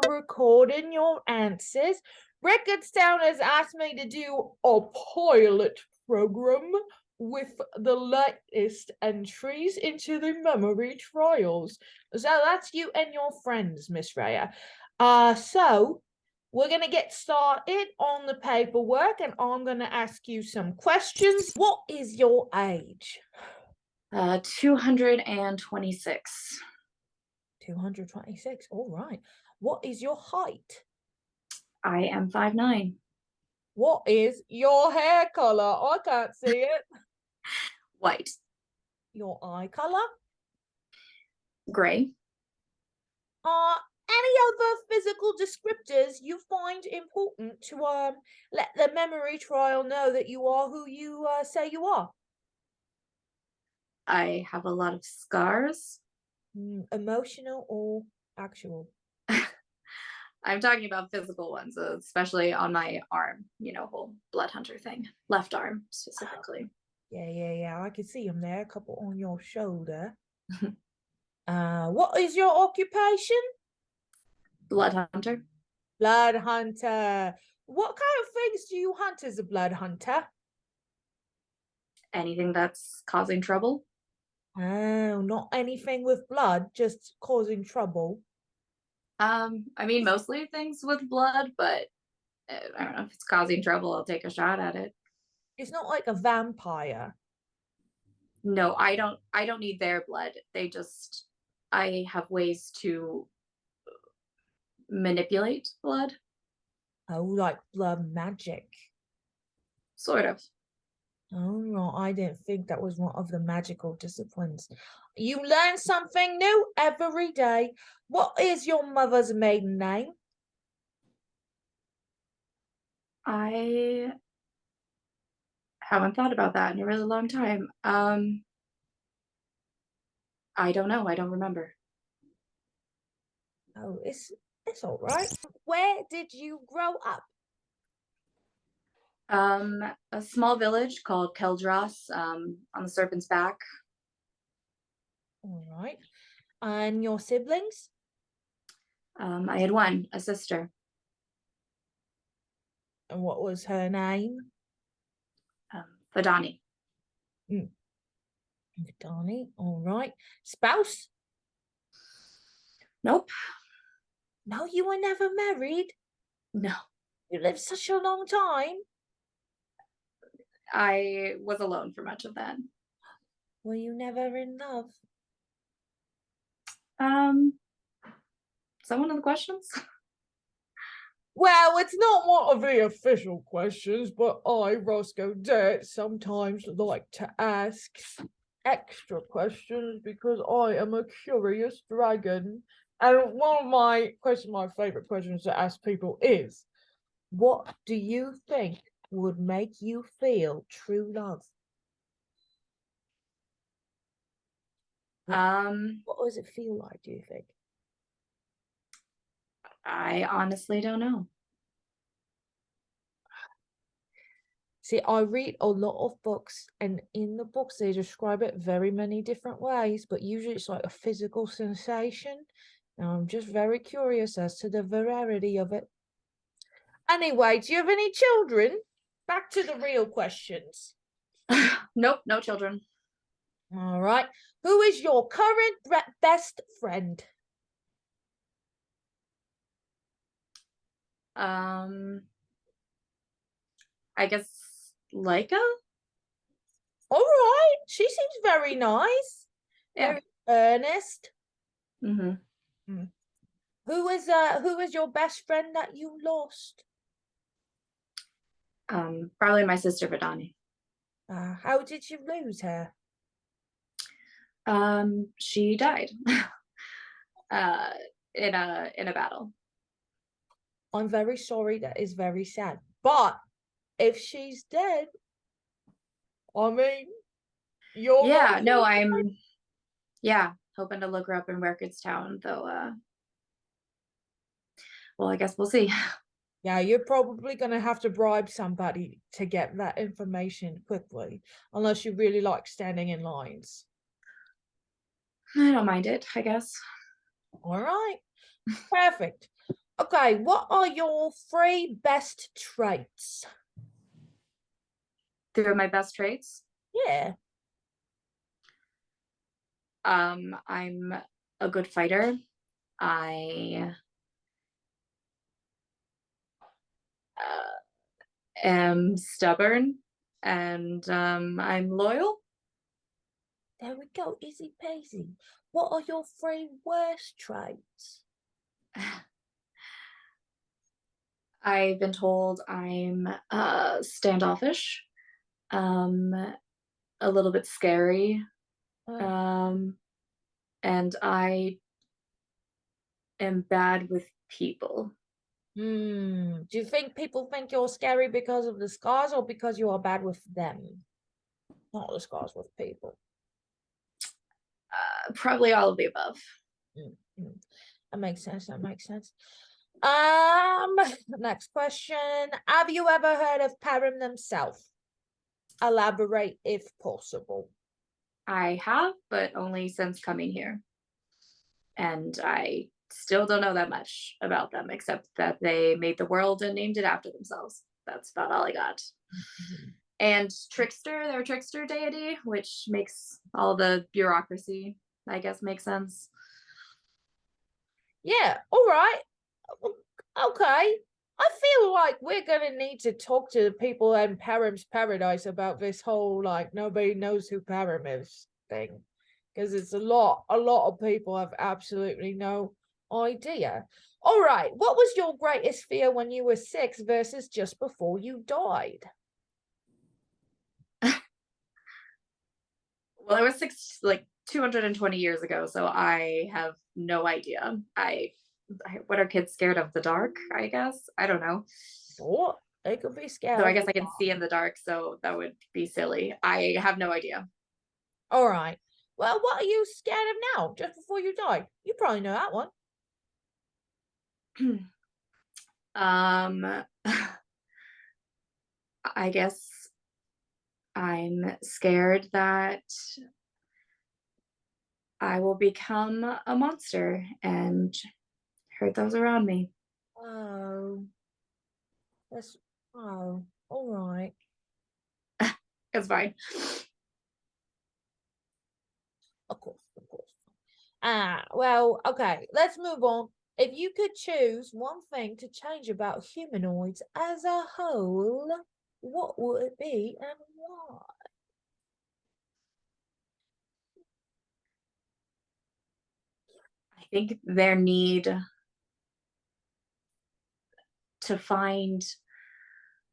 for recording your answers. Recordstown has asked me to do a pilot program with the latest entries into the memory trials. So that's you and your friends, Miss Rhea. So we're going to get started on the paperwork, and I'm going to ask you some questions. What is your age? 226. 226. All right. What is your height? I am 5'9". What is your hair color? I can't see it. White. Your eye color? Gray. Any other physical descriptors you find important to let the memory trial know that you are who you say you are? I have a lot of scars. Emotional or actual? I'm talking about physical ones, especially on my arm, whole blood hunter thing. Left arm, specifically. Yeah. I can see them there, a couple on your shoulder. What is your occupation? Blood hunter. Blood hunter. What kind of things do you hunt as a blood hunter? Anything that's causing trouble. Oh, not anything with blood, just causing trouble. I mean, mostly things with blood, but I don't know if it's causing trouble, I'll take a shot at it. It's not like a vampire. No, I don't need their blood. I have ways to manipulate blood. Oh, like blood magic. Sort of. Oh, no, I didn't think that was one of the magical disciplines. You learn something new every day. What is your mother's maiden name? I haven't thought about that in a really long time. I don't know. I don't remember. Oh, it's all right. Where did you grow up? A small village called Keldros, on the Serpent's Back. All right. And your siblings? I had one, a sister. And what was her name? Fadani. Fadani, all right. Spouse? Nope. No, you were never married. No. You lived such a long time. I was alone for much of that. Were you never in love? Is that one of the questions? Well, it's not one of the official questions, but I, Roscoe Dirt, sometimes like to ask extra questions because I am a curious dragon. And one of my favorite questions to ask people is, what do you think would make you feel true love? What does it feel like, do you think? I honestly don't know. See, I read a lot of books, and in the books they describe it very many different ways, but usually it's like a physical sensation. And I'm just very curious as to the veracity of it. Anyway, do you have any children? Back to the real questions. Nope, no children. All right. Who is your current best friend? I guess Leica? All right. She seems very nice. Yeah. Very earnest. Mm-hmm. Who is your best friend that you lost? Probably my sister Fadani. How did you lose her? She died in a battle. I'm very sorry. That is very sad. But if she's dead, I mean, you're I'm hoping to look her up in Recordstown, though. Well, I guess we'll see. Yeah, you're probably going to have to bribe somebody to get that information quickly, unless you really like standing in lines. I don't mind it, I guess. All right. Perfect. Okay, what are your 3 best traits? Three of my best traits. Yeah. I'm a good fighter. I am stubborn, and I'm loyal. There we go, easy peasy. What are your 3 worst traits? I've been told I'm standoffish, um, a little bit scary, Uh, um, and I am bad with people. Do you think people think you're scary because of the scars or because you are bad with them? Not the scars with people. Probably all of the above. Mm, mm. That makes sense. That makes sense. Um, Next question. Have you ever heard of Param themselves? Elaborate if possible. I have, but only since coming here. And I still don't know that much about them, except that they made the world and named it after themselves. That's about all I got. And Trickster, their trickster deity, which makes all the bureaucracy, I guess, make sense. Yeah, all right. Okay. I feel like we're gonna need to talk to the people in Param's Paradise about this whole like nobody knows who Param is thing. Because it's a lot of people have absolutely no idea. All right, what was your greatest fear when you were 6 versus just before you died? Well, it was 220 years ago, so I have no idea. What are kids scared of? The dark, I guess. I don't know. What? They could be scared Though I of guess the I can dark. see in the dark, so that would be silly. I have no idea. All right. Well, what are you scared of now, just before you die? You probably know that one. um, I guess I'm scared that I will become a monster and hurt those around me. Oh, that's all right. It's fine. Of course, of course. Well, okay, let's move on. If you could choose one thing to change about humanoids as a whole, what would it be and why? I think their need to find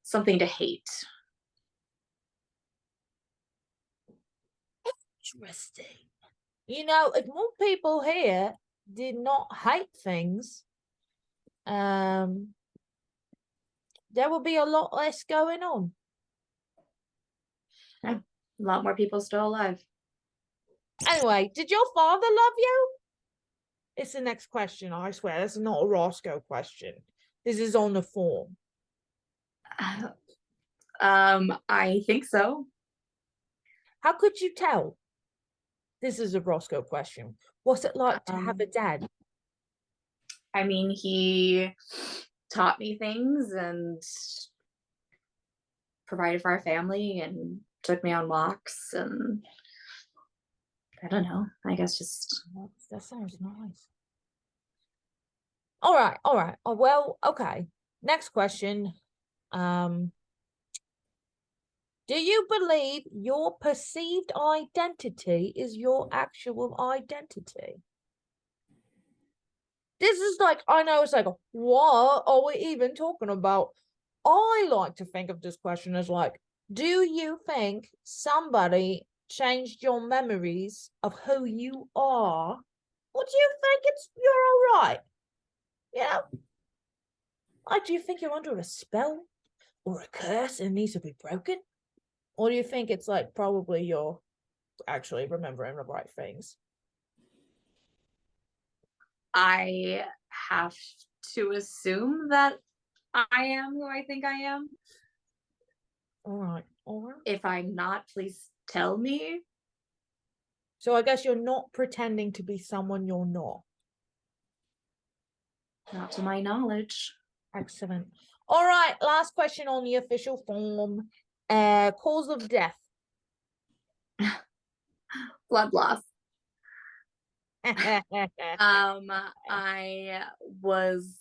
something to hate. Interesting. You know, if more people here did not hate things, um, there would be a lot less going on. Yeah, a lot more people still alive. Anyway, did your father love you? It's the next question, I swear. This is not a Roscoe question. This is on the form. I think so. How could you tell? This is a Roscoe question. What's it like to have a dad? I mean, he taught me things and provided for our family and took me on walks, and I don't know. I guess just That sounds nice. All right, all right. Oh, well, okay. Next question. Um, do you believe your perceived identity is your actual identity? This is like, I know it's like, what are we even talking about? I like to think of this question as like, do you think somebody changed your memories of who you are? Or do you think you're all right? You know? Like, do you think you're under a spell or a curse and needs to be broken? Or do you think it's like probably you're actually remembering the right things? I have to assume that I am who I think I am. All right, all right. If I'm not, please tell me. So I guess you're not pretending to be someone you're not. Not to my knowledge. Excellent. All right, last question on the official form. Cause of death. Blood loss. Hmm. I was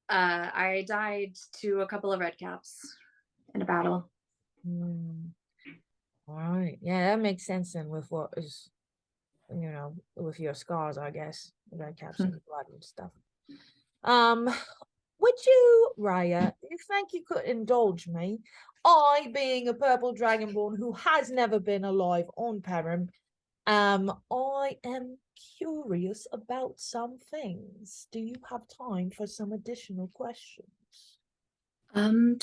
I died to a couple of red caps in a battle. All right. Yeah, that makes sense then with what is, with your scars, I guess. Red caps and blood and stuff. Would you, Rhea, you think you could indulge me? I, being a purple dragonborn who has never been alive on Perrin, I am curious about some things. Do you have time for some additional questions?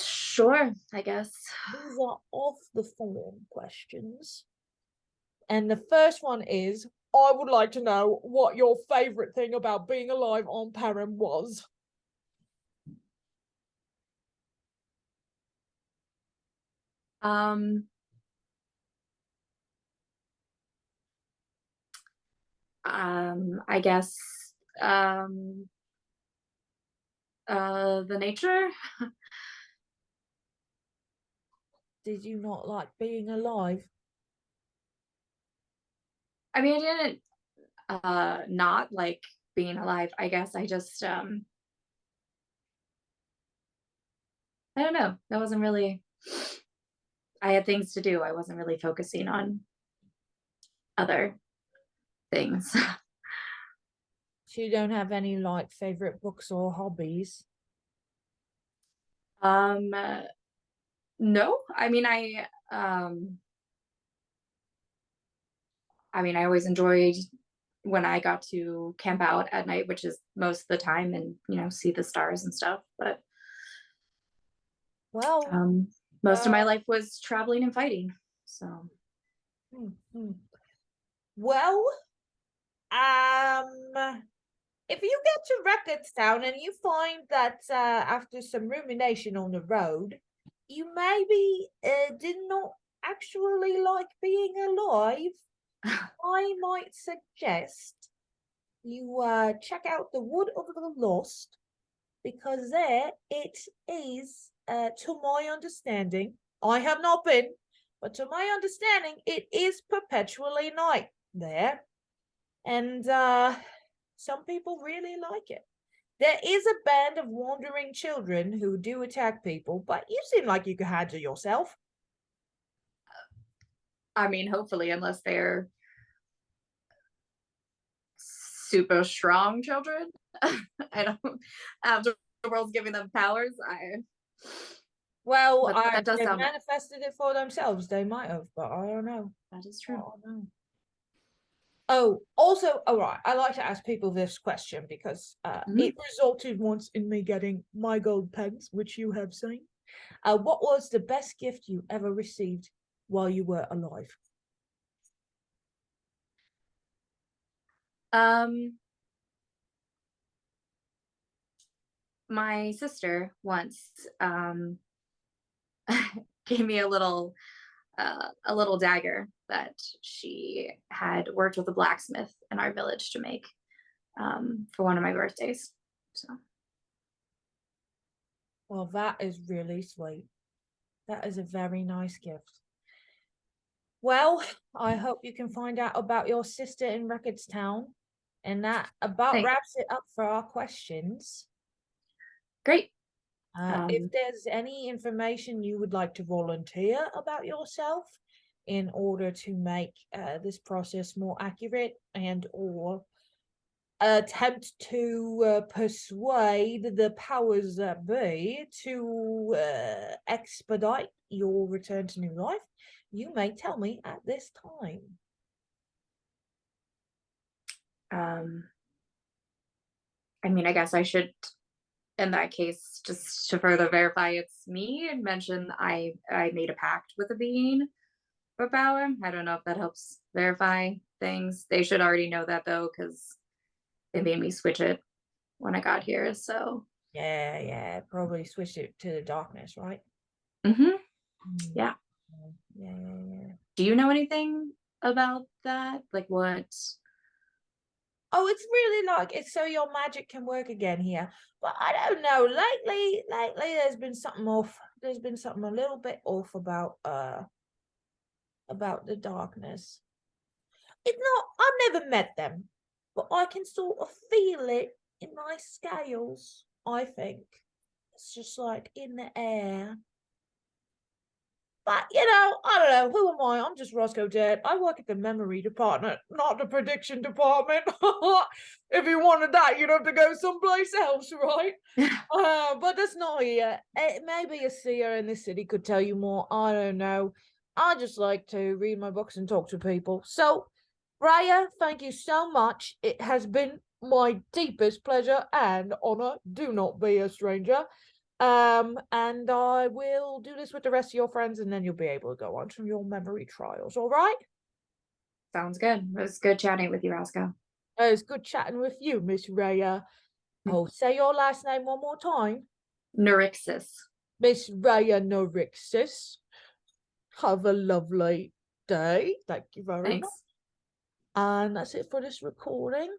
Sure, I guess. These are off the form questions. And the first one is, I would like to know what your favorite thing about being alive on Perrin was. I guess the nature. Did you not like being alive? I mean, I didn't not like being alive. I guess I just I don't know. That wasn't really, I had things to do. I wasn't really focusing on other things. So you don't have any like favorite books or hobbies? um no, I mean, I always enjoyed when I got to camp out at night, which is most of the time, and see the stars and stuff. But Well, most of my life was traveling and fighting. So, well, if you get to Recordstown and you find that after some rumination on the road, you maybe did not actually like being alive, I might suggest you check out the Wood of the Lost, because there it is, to my understanding, I have not been, but to my understanding, it is perpetually night there. And some people really like it. There is a band of wandering children who do attack people, but you seem like you can handle yourself. I mean, hopefully, unless they're super strong children. I don't. After the world's giving them powers, Well, that does they sound nice. manifested it for themselves. They might have, but I don't know. That is true. I don't know. Oh, also, all right. I like to ask people this question because it resulted once in me getting my gold pens, which you have seen. What was the best gift you ever received while you were alive? My sister once gave me a little dagger that she had worked with a blacksmith in our village to make for one of my birthdays. So, Well, that is really sweet. That is a very nice gift. Well, I hope you can find out about your sister in Recordstown. And that about thanks. wraps it up for our questions. Great. If there's any information you would like to volunteer about yourself in order to make this process more accurate and or attempt to persuade the powers that be to expedite your return to new life, you may tell me at this time. I mean, I guess I should, in that case, just to further verify it's me, and mention I made a pact with a being for power. I don't know if that helps verify things. They should already know that though, because they made me switch it when I got here. So Yeah, probably switch it to the darkness, right? Yeah. Yeah. Do you know anything about that? Like what Oh, it's really like it's so your magic can work again here. But I don't know. Lately, there's been something off. There's been something a little bit off about the darkness. It's not. I've never met them, but I can sort of feel it in my scales. I think it's just like in the air. But I don't know. Who am I? I'm just Roscoe Dirt. I work at the memory department, not the prediction department. If you wanted that, you'd have to go someplace else, right? But that's not here. Maybe a seer in the city could tell you more. I don't know. I just like to read my books and talk to people. So, Rhea, thank you so much. It has been my deepest pleasure and honor. Do not be a stranger. And I will do this with the rest of your friends, and then you'll be able to go on to your memory trials. All right? Sounds good. It was good chatting with you, Roscoe. It's good chatting with you, Miss Rhea. Oh, say your last name one more time. Neurixis. Miss Rhea Norixis. Have a lovely day. Thank you very much. Thanks. And that's it for this recording.